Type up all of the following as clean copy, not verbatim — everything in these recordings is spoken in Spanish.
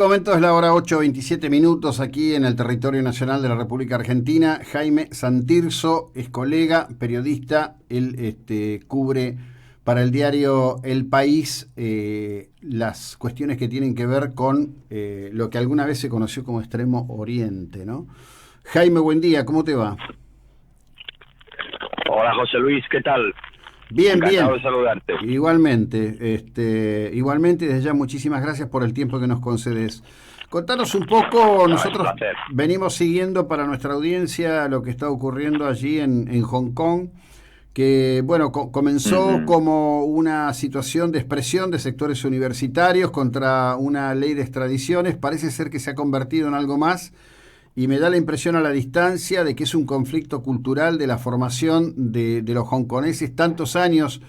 Momento es la hora 8:27 aquí en el territorio nacional de la República Argentina. Jaime Santirso es colega, periodista. Él cubre para el diario El País las cuestiones que tienen que ver con lo que alguna vez se conoció como Extremo Oriente, ¿no? Jaime, buen día, ¿cómo te va? Hola José Luis, ¿qué tal? Bien, Encantado bien. de saludarte. Igualmente, desde ya muchísimas gracias por el tiempo que nos concedes. Contanos un poco, No, es un nosotros placer. venimos siguiendo para nuestra audiencia lo que está ocurriendo allí en Hong Kong, que bueno, comenzó Ujú. como una situación de expresión de sectores universitarios contra una ley de extradiciones, parece ser que se ha convertido en algo más y me da la impresión a la distancia de que es un conflicto cultural de la formación de los hongkoneses tantos años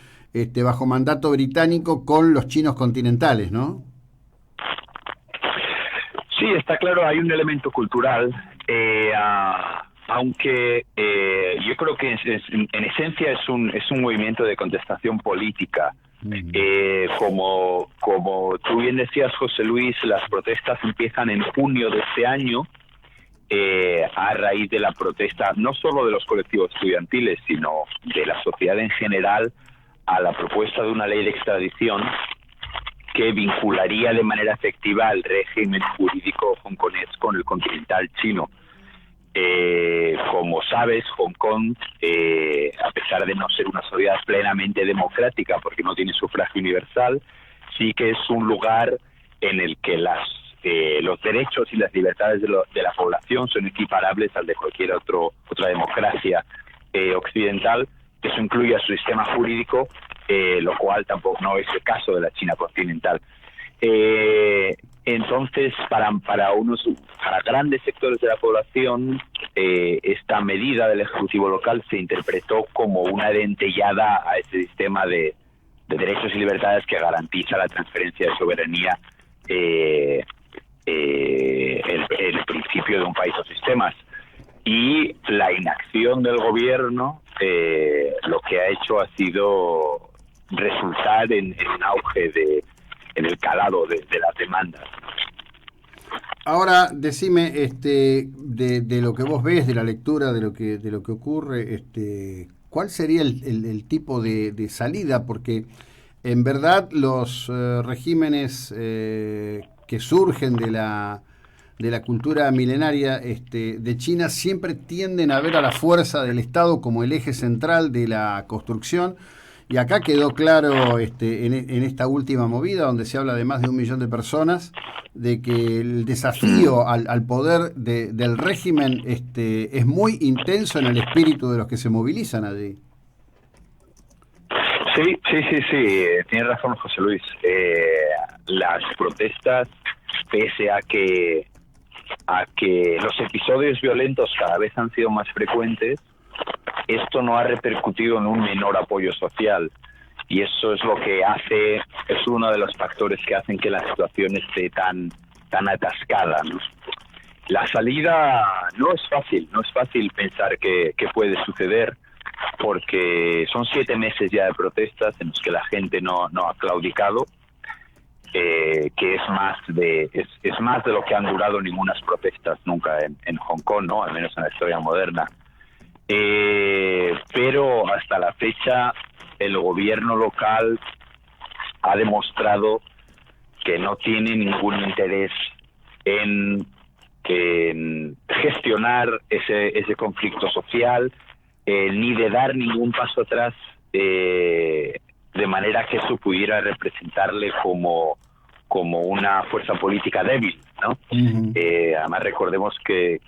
bajo mandato británico con los chinos continentales, ¿no? Sí, está claro, hay un elemento cultural, aunque yo creo que en esencia es un movimiento de contestación política. Mm. Como tú bien decías, José Luis, las protestas empiezan en junio de este año, a raíz de la protesta no solo de los colectivos estudiantiles, sino de la sociedad en general a la propuesta de una ley de extradición que vincularía de manera efectiva al régimen jurídico hongkonés con el continental chino. Como sabes, Hong Kong, a pesar de no ser una sociedad plenamente democrática porque no tiene sufragio universal, sí que es un lugar en el que los derechos y las libertades de la población son equiparables al de cualquier otra democracia occidental. Eso incluye a su sistema jurídico, lo cual tampoco no es el caso de la China continental. Entonces, para grandes sectores de la población, esta medida del Ejecutivo local se interpretó como una dentellada a ese sistema de derechos y libertades que garantiza la transferencia de soberanía, el principio de un país o sistemas. Y la inacción del gobierno lo que ha hecho ha sido resultar en un auge en el calado de las demandas. Ahora, decime, de lo que vos ves, de la lectura, de lo que ocurre, ¿cuál sería el tipo de salida? Porque en verdad los regímenes que surgen de la cultura milenaria de China siempre tienden a ver a la fuerza del Estado como el eje central de la construcción. Y acá quedó claro en esta última movida, donde se habla de más de 1 millón de personas, de que el desafío al poder del régimen es muy intenso en el espíritu de los que se movilizan allí. Sí, sí, sí, sí, tienes razón, José Luis. Las protestas, pese a que los episodios violentos cada vez han sido más frecuentes, esto no ha repercutido en un menor apoyo social. Y eso es lo que es uno de los factores que hacen que la situación esté tan atascada, ¿no? La salida no es fácil pensar que puede suceder, porque son 7 meses ya de protestas en los que la gente no ha claudicado, que es más de lo que han durado ninguna protestas nunca en Hong Kong, ¿no? Al menos en la historia moderna. Pero hasta la fecha el gobierno local ha demostrado que no tiene ningún interés en gestionar ese conflicto social, ni de dar ningún paso atrás, de manera que eso pudiera representarle como una fuerza política débil, ¿no? Ujú. Además recordemos que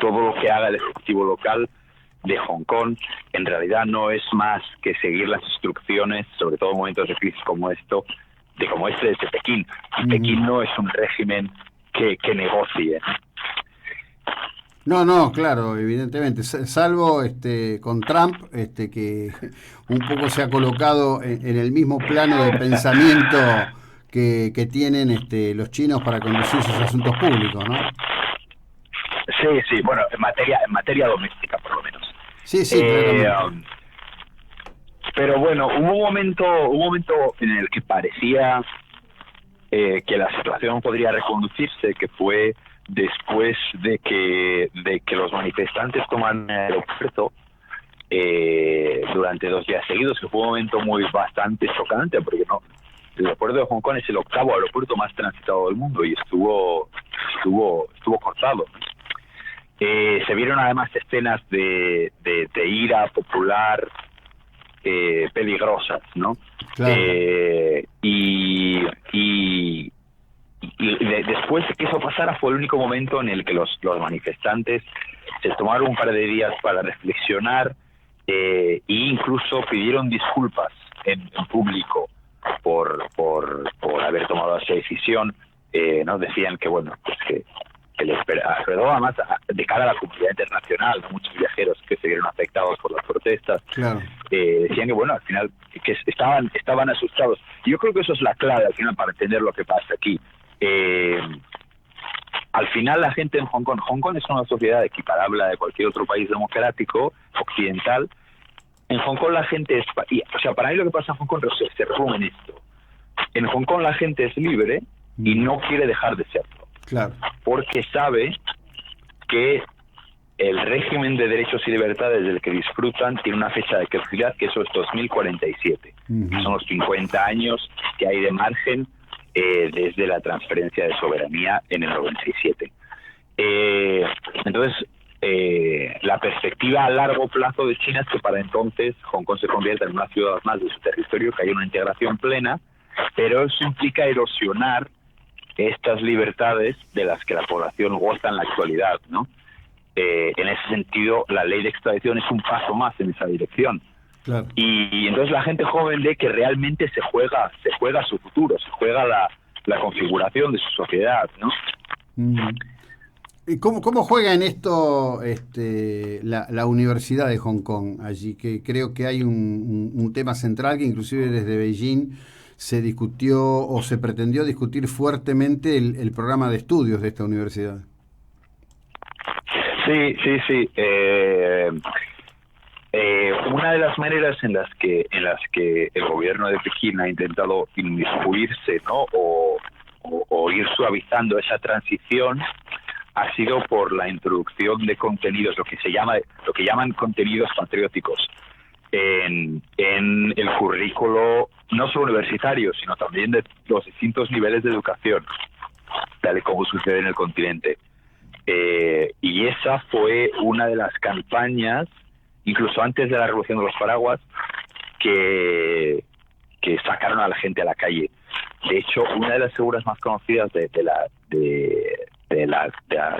todo lo que haga el Ejecutivo local de Hong Kong en realidad no es más que seguir las instrucciones, sobre todo en momentos de crisis como este desde Pekín. Y Ujú. Pekín no es un régimen que negocie. No, no, claro, evidentemente, salvo con Trump, que un poco se ha colocado en el mismo plano de pensamiento que tienen los chinos para conducir sus asuntos públicos, ¿no? Sí, sí, bueno, en materia doméstica por lo menos. Sí, sí, Eh, claramente. um, pero bueno, hubo un momento en el que parecía que la situación podría reconducirse, que fue después de que los manifestantes tomaron el aeropuerto durante 2 días seguidos, que fue un momento bastante chocante, porque el aeropuerto de Hong Kong es el 8º aeropuerto más transitado del mundo y estuvo cortado. Se vieron además escenas de ira popular peligrosas, ¿no? Claro. Después de que eso pasara, fue el único momento en el que los manifestantes se tomaron un par de días para reflexionar e incluso pidieron disculpas en público por haber tomado esa decisión. ¿No? Decían que, bueno, pues que les alrededor, además, de cara a la comunidad internacional, ¿no? Muchos viajeros que se vieron afectados por las protestas, claro, decían que, bueno, al final que estaban asustados. Y yo creo que eso es la clave al final para entender lo que pasa aquí. Al final la gente en Hong Kong es una sociedad equiparable a de cualquier otro país democrático occidental. En Hong Kong la gente para mí lo que pasa en Hong Kong se resume en esto. En Hong Kong la gente es libre y no quiere dejar de serlo. Claro. Porque sabe que el régimen de derechos y libertades del que disfrutan tiene una fecha de caducidad, que eso es 2047. Son los 50 años que hay de margen desde la transferencia de soberanía en el 97. Entonces, la perspectiva a largo plazo de China es que para entonces Hong Kong se convierta en una ciudad más de su territorio, que haya una integración plena, pero eso implica erosionar estas libertades de las que la población goza en la actualidad, ¿no? En ese sentido, la ley de extradición es un paso más en esa dirección. Claro. Y entonces la gente joven ve que realmente se juega su futuro, se juega la configuración de su sociedad, ¿no? ¿Y cómo juega en esto la Universidad de Hong Kong allí? Que creo que hay un tema central que inclusive desde Beijing se discutió o se pretendió discutir fuertemente el programa de estudios de esta universidad. Sí. Una de las maneras en las que el gobierno de Pekín ha intentado inmiscuirse, ¿no? o ir suavizando esa transición ha sido por la introducción de contenidos, lo que llaman contenidos patrióticos en el currículo no solo universitario, sino también de los distintos niveles de educación, tal y como sucede en el continente. Y esa fue una de las campañas, incluso antes de la Revolución de los Paraguas, que sacaron a la gente a la calle. De hecho, una de las figuras más conocidas de la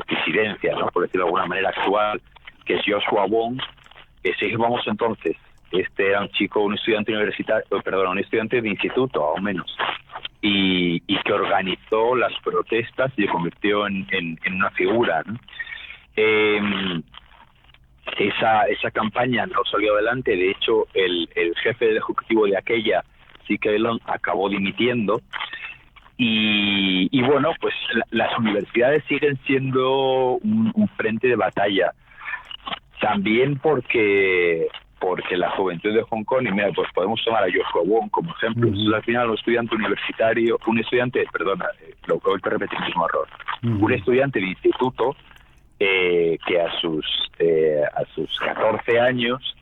disidencia, ¿no? Por decirlo de alguna manera actual, que es Joshua Wong, si vamos entonces, era un estudiante universitario, un estudiante de instituto, aún menos, y que organizó las protestas y se convirtió en una figura, ¿no? Esa campaña no salió adelante. De hecho, el jefe del ejecutivo de aquella, C.K. Leung, acabó dimitiendo. Y bueno, pues las universidades siguen siendo un frente de batalla. También porque la juventud de Hong Kong, y mira, pues podemos tomar a Joshua Wong como ejemplo, al final un estudiante de instituto que a sus 14 años,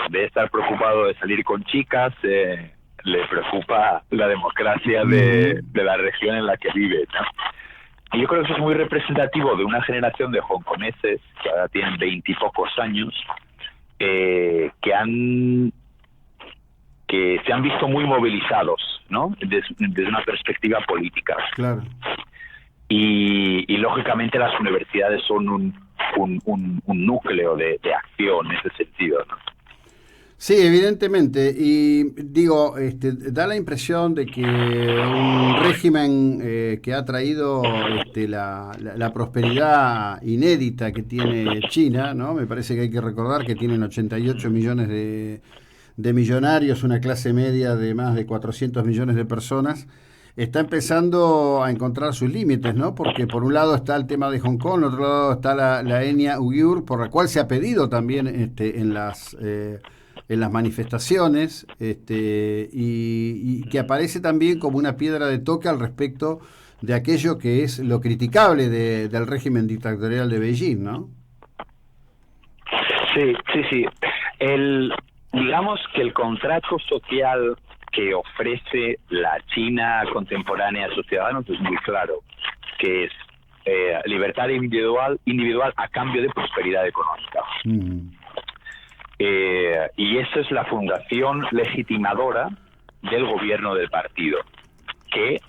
en vez de estar preocupado de salir con chicas, le preocupa la democracia de la región en la que vive, ¿no? Y yo creo que eso es muy representativo de una generación de hongkoneses que ahora tienen 20 y pocos años, que se han visto muy movilizados, ¿no? Desde una perspectiva política. Claro. Y lógicamente las universidades son un núcleo de acción en ese sentido, ¿no? Sí, evidentemente, y digo, da la impresión de que un régimen que ha traído la prosperidad inédita que tiene China, ¿no? Me parece que hay que recordar que tienen 88 millones de millonarios, una clase media de más de 400 millones de personas, está empezando a encontrar sus límites, ¿no? Porque por un lado está el tema de Hong Kong, por otro lado está la etnia uigur, por la cual se ha pedido también en las en las manifestaciones, y que aparece también como una piedra de toque al respecto de aquello que es lo criticable del régimen dictatorial de Beijing, ¿no? Sí, sí, sí. Digamos que el contrato social que ofrece la China contemporánea a sus ciudadanos es muy claro, que es libertad individual a cambio de prosperidad económica. Y esa es la fundación legitimadora del gobierno del partido, que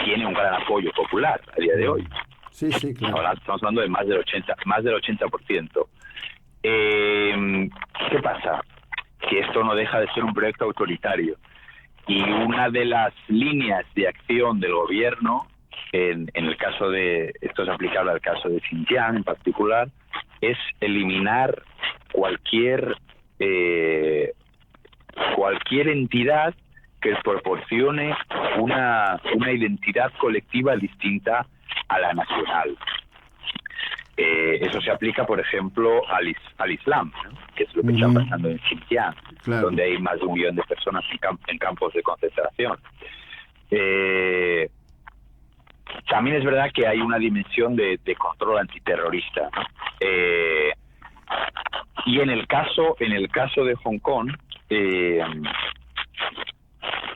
tiene un gran apoyo popular a día de hoy. Sí, sí, claro. Ahora estamos hablando de más del 80%. ¿Qué pasa? Que esto no deja de ser un proyecto autoritario. Y una de las líneas de acción del gobierno, en el caso esto es aplicable al caso de Xinjiang en particular, es eliminar cualquier entidad que proporcione una identidad colectiva distinta a la nacional. Eso se aplica, por ejemplo, al Islam, ¿no? Que es lo que está pasando en Xinjiang, claro, donde hay más de 1 millón de personas en campos de concentración. También es verdad que hay una dimensión de control antiterrorista, ¿no? Y en el caso de Hong Kong,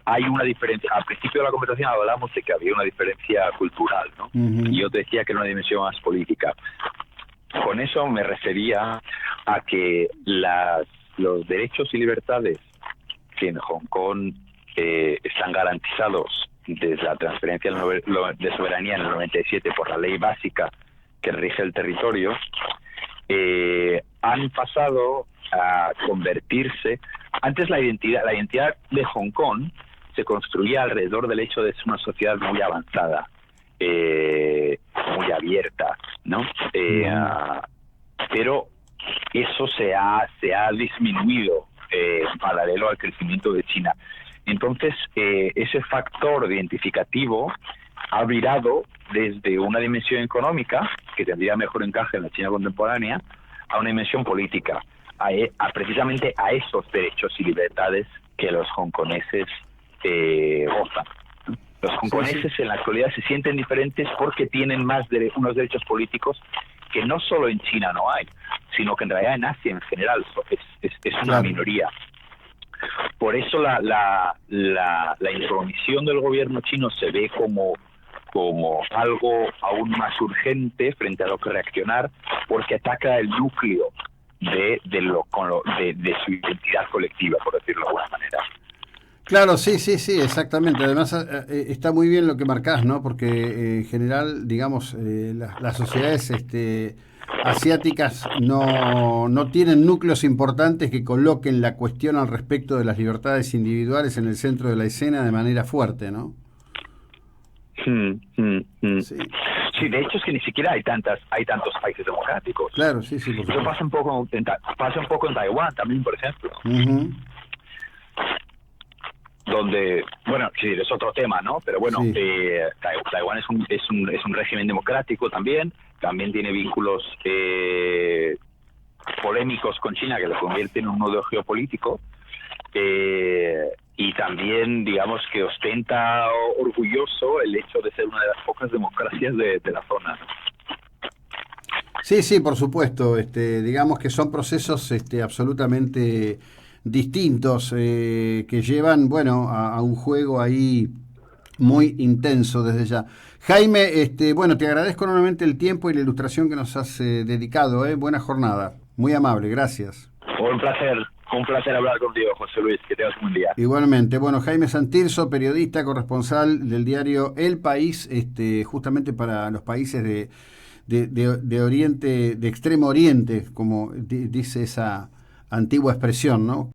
hay una diferencia. Al principio de la conversación hablamos de que había una diferencia cultural, ¿no? Y yo te decía que era una dimensión más política. Con eso me refería a que los derechos y libertades que en Hong Kong están garantizados desde la transferencia de soberanía en el 97 por la ley básica que rige el territorio, han pasado a convertirse. Antes la identidad de Hong Kong se construía alrededor del hecho de ser una sociedad muy avanzada, muy abierta, ¿no? Pero eso se ha disminuido en paralelo al crecimiento de China. Entonces, ese factor identificativo ha virado desde una dimensión económica, que tendría mejor encaje en la China contemporánea, a una dimensión política, precisamente a esos derechos y libertades que los hongkoneses gozan. Los hongkoneses en la actualidad se sienten diferentes porque tienen unos derechos políticos que no solo en China no hay, sino que en realidad en Asia en general es una minoría. Por eso la intromisión del gobierno chino se ve como algo aún más urgente frente a lo que reaccionar, porque ataca el núcleo de su identidad colectiva, por decirlo de alguna manera. Claro, sí, exactamente. Además, está muy bien lo que marcás, ¿no? Porque en general, digamos, las sociedades asiáticas no tienen núcleos importantes que coloquen la cuestión al respecto de las libertades individuales en el centro de la escena de manera fuerte, ¿no? Sí, de hecho es que ni siquiera hay tantos países democráticos. Claro, sí, por supuesto. Eso pasa un poco en Taiwán también, por ejemplo. Donde, bueno, sí, es otro tema, ¿no? Pero bueno, sí. Taiwán es un régimen democrático también tiene vínculos polémicos con China que lo convierten en un nodo geopolítico, y también, digamos, que ostenta orgulloso el hecho de ser una de las pocas democracias de la zona, ¿no? Sí, por supuesto. Digamos que son procesos absolutamente distintos, que llevan, bueno, a un juego ahí muy intenso desde ya. Jaime, bueno, te agradezco enormemente el tiempo y la ilustración que nos has dedicado, Buena jornada, muy amable, gracias. Un placer hablar contigo, José Luis, que tengas un buen día. Igualmente. Bueno, Jaime Santirso, periodista, corresponsal del diario El País, justamente para los países de Oriente, de Extremo Oriente, como dice esa antigua expresión, ¿no?